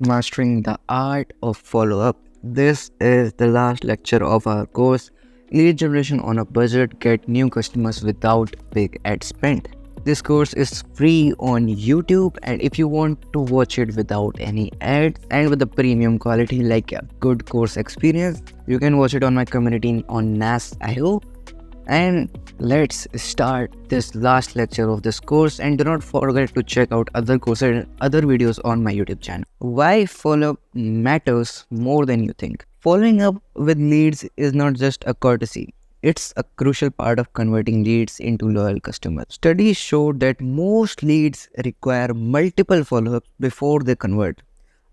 Mastering the Art of Follow-up. This is the last lecture of our course, Lead Generation on a Budget, Get New Customers Without Big Ad Spend. This course is free on YouTube, and if you want to watch it without any ads and with the premium quality like a good course experience, you can watch it on my community on NAS.io. And let's start this last lecture of this course, and do not forget to check out other courses and other videos on my YouTube channel. Why follow-up matters more than you think. Following up with leads is not just a courtesy. It's a crucial part of converting leads into loyal customers. Studies show that most leads require multiple follow-ups before they convert.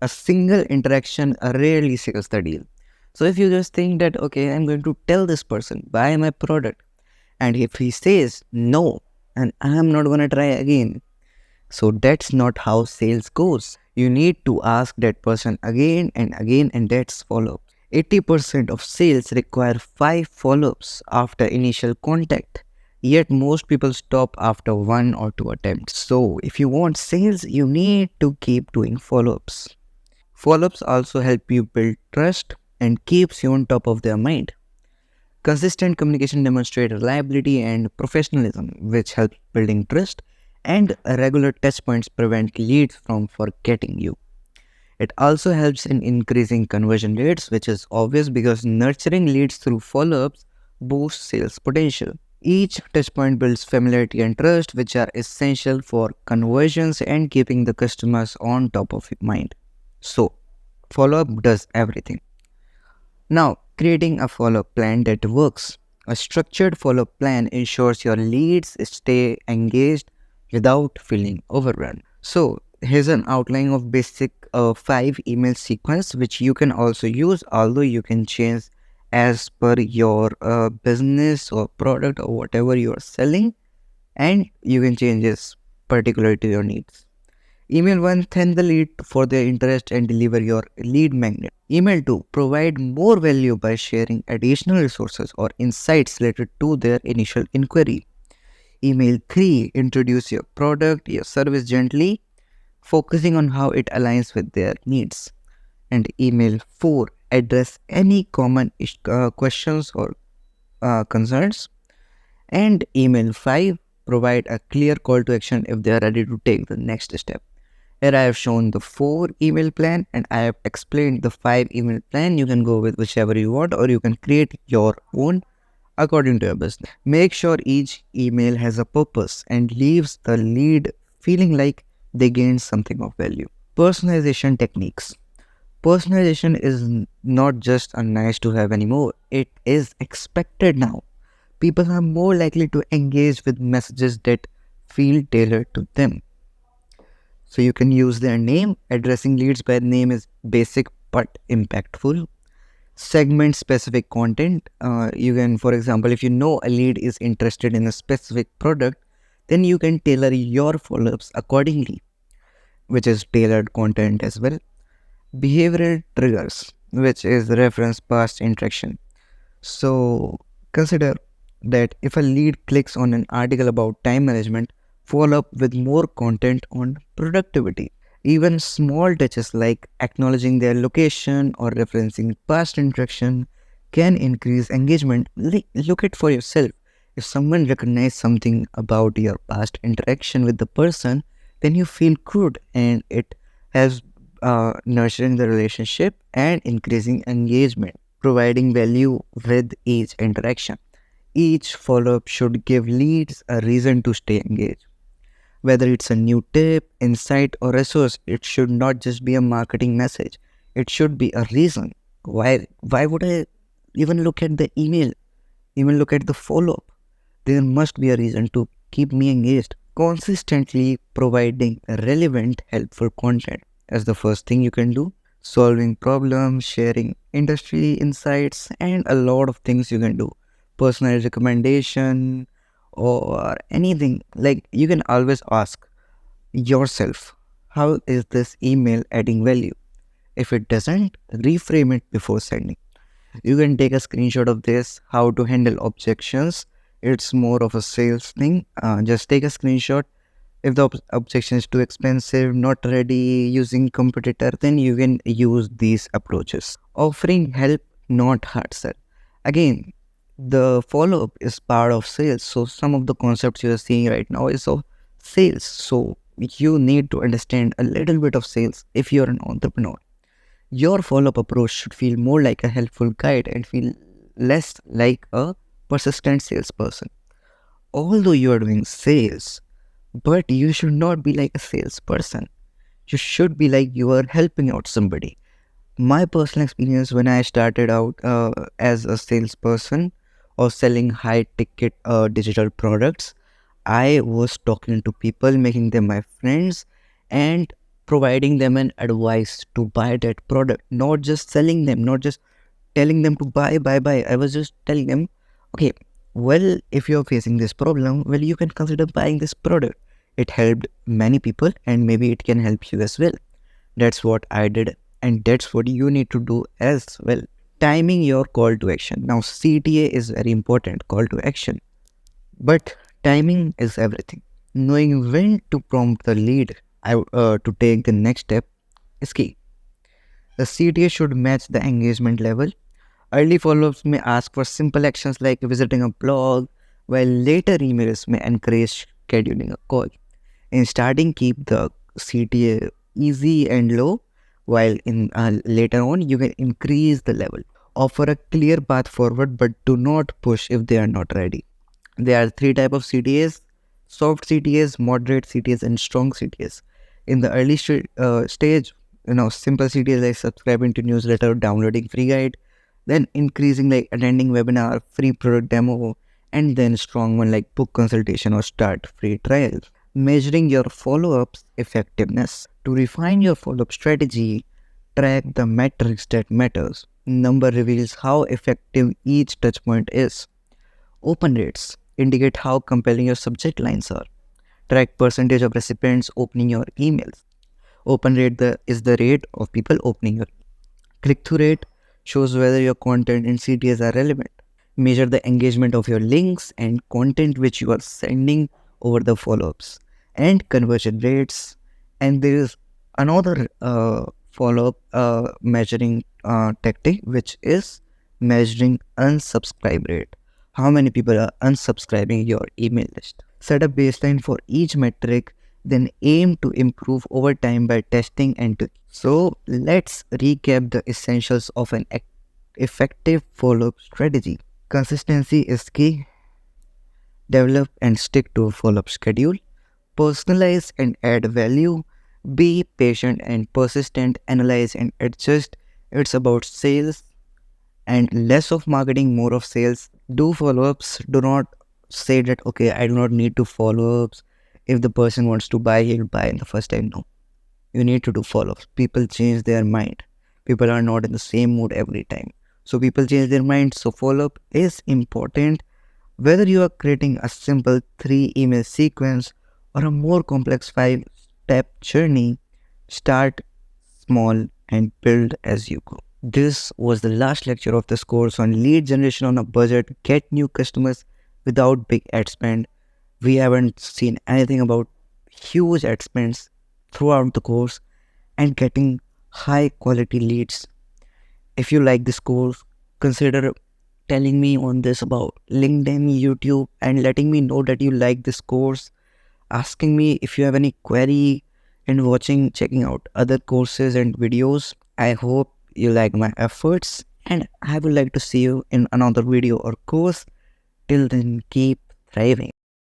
A single interaction rarely seals the deal. So if you just think that, okay, I'm going to tell this person, buy my product, and if he says no, and I'm not gonna try again, so that's not how sales goes. You need to ask that person again and again, and that's follow-up. 80% of sales require 5 follow-ups after initial contact. Yet most people stop after 1 or 2 attempts. So if you want sales, you need to keep doing follow-ups. Follow-ups also help you build trust and keeps you on top of their mind. Consistent communication demonstrates reliability and professionalism, which helps building trust, and regular touch points prevent leads from forgetting you. It also helps in increasing conversion rates, which is obvious because nurturing leads through follow-ups boosts sales potential. Each touchpoint builds familiarity and trust, which are essential for conversions and keeping the customers on top of your mind. So, follow-up does everything. Now, creating a follow-up plan that works. A structured follow-up plan ensures your leads stay engaged without feeling overrun. So, here's an outline of basic 5 email sequence which you can also use, although you can change as per your business or product or whatever you are selling, and you can change this particularly to your needs. Email 1, thank the lead for their interest and deliver your lead magnet. Email 2, provide more value by sharing additional resources or insights related to their initial inquiry. Email 3, introduce your product, your service gently, focusing on how it aligns with their needs. And email 4, address any common questions or concerns. And email 5, provide a clear call to action if they are ready to take the next step. Here I have shown the 4 email plan and I have explained the 5 email plan. You can go with whichever you want, or you can create your own according to your business. Make sure each email has a purpose and leaves the lead feeling like they gained something of value. Personalization techniques. Personalization is not just a nice to have anymore. It is expected now. People are more likely to engage with messages that feel tailored to them. So you can use their name. Addressing leads by name is basic but impactful. Segment specific content. You can, for example, if you know a lead is interested in a specific product, then you can tailor your follow-ups accordingly, which is tailored content as well. Behavioral triggers, which is reference past interaction. So consider that if a lead clicks on an article about time management, follow up with more content on productivity. Even small touches like acknowledging their location or referencing past interaction can increase engagement. Look at for yourself. If someone recognizes something about your past interaction with the person, then you feel good, and it has nurturing the relationship and increasing engagement, providing value with each interaction. Each follow-up should give leads a reason to stay engaged. Whether it's a new tip, insight, or resource, it should not just be a marketing message. It should be a reason. Why would I even look at the email, even look at the follow-up? There must be a reason to keep me engaged. Consistently providing relevant, helpful content as the first thing you can do. Solving problems, sharing industry insights, and a lot of things you can do. Personalized recommendation or anything. Like, you can always ask yourself, how is this email adding value? If it doesn't, reframe it before sending. You can take a screenshot of this, how to handle objections. It's more of a sales thing. Just take a screenshot. If the objection is too expensive, not ready, using competitor, then you can use these approaches. Offering help, not hard sell. Again, the follow-up is part of sales. So some of the concepts you are seeing right now is of sales. So you need to understand a little bit of sales if you're an entrepreneur. Your follow-up approach should feel more like a helpful guide and feel less like a persistent salesperson. Although you are doing sales, but you should not be like a salesperson. You should be like you are helping out somebody. My personal experience when I started out as a salesperson or selling high ticket digital products, I was talking to people, making them my friends, and providing them an advice to buy that product, not just selling them, not just telling them to buy. I was just telling them, okay, well, if you're facing this problem, well, you can consider buying this product. It helped many people and maybe it can help you as well. That's what I did, and that's what you need to do as well. Timing your call to action. Now, CTA is very important, call to action, but timing is everything. Knowing when to prompt the lead to take the next step is key. The CTA should match the engagement level. Early follow-ups may ask for simple actions like visiting a blog, while later emails may encourage scheduling a call. In starting, keep the CTA easy and low, while in later on you can increase the level. Offer a clear path forward, but do not push if they are not ready. There are three types of CTAs: soft CTAs, moderate CTAs, and strong CTAs. In the early stage, simple CTAs like subscribing to newsletter, downloading free guide, then increasing like attending webinar, free product demo, and then strong one like book consultation or start free trial. Measuring your follow-ups effectiveness. To refine your follow-up strategy, track the metrics that matters. Number reveals how effective each touchpoint is. Open rates indicate how compelling your subject lines are. Track percentage of recipients opening your emails. Open rate is the rate of people opening your. Click-through rate shows whether your content and CTAs are relevant. Measure the engagement of your links and content which you are sending over the follow-ups. And conversion rates. And there is another follow-up measuring tactic, which is measuring unsubscribe rate. How many people are unsubscribing your email list? Set a baseline for each metric, then aim to improve over time by testing and tweaking. So let's recap the essentials of an effective follow-up strategy. Consistency is key. Develop and stick to a follow-up schedule. Personalize and add value. Be patient and persistent. Analyze and adjust. It's about sales and less of marketing, more of sales. Do follow-ups. Do not say that, okay, I do not need to follow-ups. If the person wants to buy, he'll buy in the first time. No. You need to do follow-ups. People change their mind. People are not in the same mood every time. So people change their mind. So follow-up is important. Whether you are creating a simple 3 email sequence or a more complex 5-step journey, start small and build as you go. This was the last lecture of this course on lead generation on a budget. Get new customers without big ad spend. We haven't seen anything about huge ad spends throughout the course and getting high quality leads. If you like this course, consider telling me on this about LinkedIn, YouTube, and letting me know that you like this course. Asking me if you have any query and checking out other courses and videos. I hope you like my efforts and I would like to see you in another video or course. Till then, keep thriving.